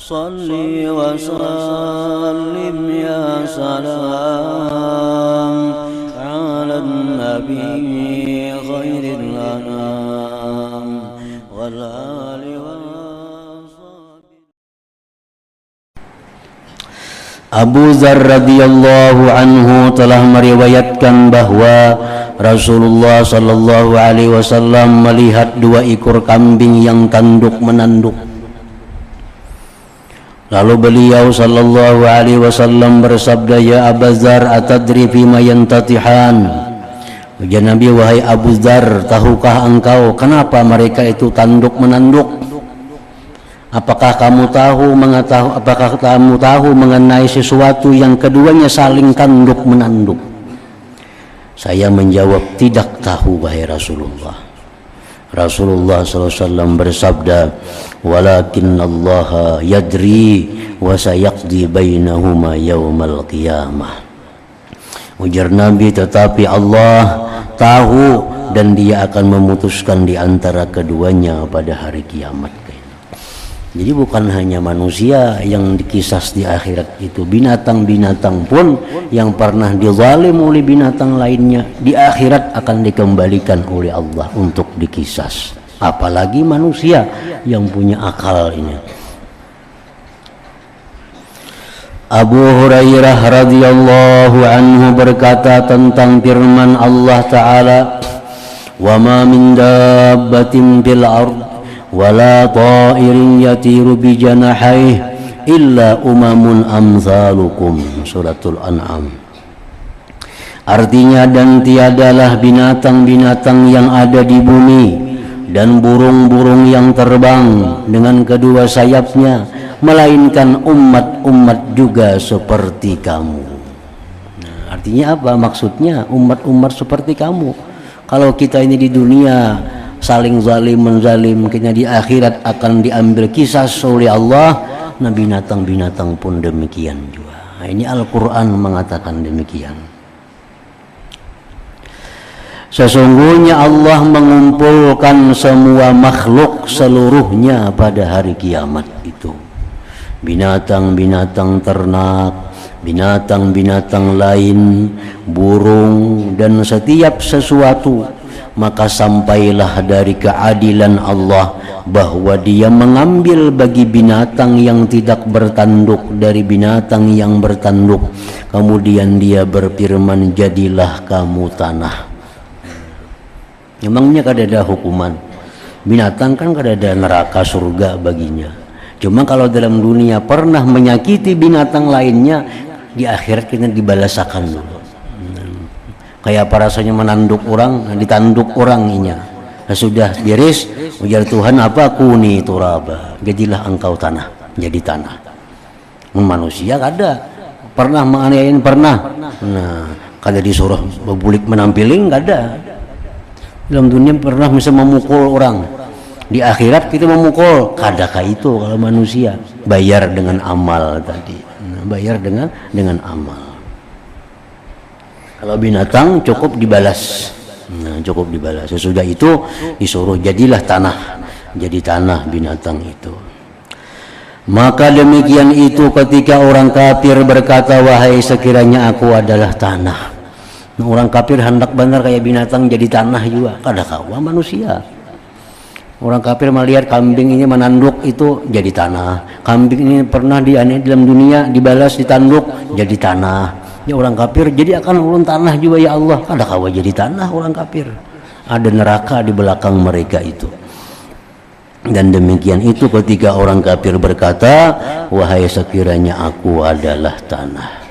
Salli wa sallim ya salam ala nabi khairil anam wal ali wa sahbihi. Abu Dzar radhiyallahu anhu telah meriwayatkan bahwa Rasulullah sallallahu alaihi wasallam melihat 2 ekor kambing yang tanduk menanduk. Lalu beliau sallallahu alaihi wasallam bersabda, "Ya Abu Dzar, atadri fima yantatihan?" Ujar Nabi, "Wahai Abu Dzar, tahukah engkau kenapa mereka itu tanduk menanduk? Apakah kamu tahu mengenai sesuatu yang keduanya saling tanduk menanduk?" Saya menjawab, "Tidak tahu wahai Rasulullah." Rasulullah SAW bersabda, "Walakinnallaha yadri wa sayaqdi bainahuma yaumal qiyamah." Ujar Nabi, tetapi Allah tahu dan Dia akan memutuskan di antara keduanya pada hari kiamat. Jadi bukan hanya manusia yang dikisas di akhirat itu, binatang-binatang pun yang pernah dizalim oleh binatang lainnya di akhirat akan dikembalikan oleh Allah untuk dikisas. Apalagi manusia yang punya akal ini. Abu Hurairah radhiyallahu anhu berkata tentang firman Allah Ta'ala, "Wa ma min dabbatin fil ardh wala ta'irin yatiru bi janahihi illa umamun amsalukum." Suratul An'am. Artinya, dan tiadalah binatang-binatang yang ada di bumi dan burung-burung yang terbang dengan kedua sayapnya, melainkan umat-umat juga seperti kamu. Nah, artinya apa? Maksudnya umat-umat seperti kamu. Kalau kita ini di dunia saling zalim menzalim, mungkinnya di akhirat akan diambil kisas oleh Allah. Nah, binatang-binatang pun demikian juga. Nah, ini Al-Quran mengatakan demikian. Sesungguhnya Allah mengumpulkan semua makhluk seluruhnya pada hari kiamat itu. Binatang-binatang ternak, binatang-binatang lain, burung, dan setiap sesuatu. Maka sampailah dari keadilan Allah bahwa Dia mengambil bagi binatang yang tidak bertanduk dari binatang yang bertanduk. Kemudian Dia berfirman, "Jadilah kamu tanah." Memangnya kada ada hukuman? Binatang kan kada ada neraka surga baginya. Cuma kalau dalam dunia pernah menyakiti binatang lainnya, di akhirat kita dibalasakan dulu. Kayak apa rasanya menanduk orang, ditanduk orangnya. Nah, sudah beres, ujar Tuhan apa? "Kuni turaba." Jadilah engkau tanah, jadi tanah. Manusia kada pernah menganiayain, pernah. Nah, kada disuruh bebulik menampiling, kada. Dalam dunia pernah bisa memukul orang. Di akhirat kita memukul, kadakah itu kalau manusia? Bayar dengan amal tadi. Nah, bayar dengan amal. Kalau binatang cukup dibalas. Nah, cukup dibalas. Sesudah itu disuruh jadilah tanah. Jadi tanah binatang itu. Maka demikian itu ketika orang kafir berkata, "Wahai sekiranya aku adalah tanah." Nah, orang kafir hendak benar kayak binatang jadi tanah juga. Kada kawa manusia. Orang kafir melihat kambing ini menanduk itu jadi tanah. Kambing ini pernah dalam dunia dibalas ditanduk jadi tanah. Ya, orang kafir jadi akan ulun tanah juga, ya Allah. Kada kawa jadi tanah orang kafir. Ada neraka di belakang mereka itu. Dan demikian itu ketika orang kafir berkata, "Wahai sekiranya aku adalah tanah."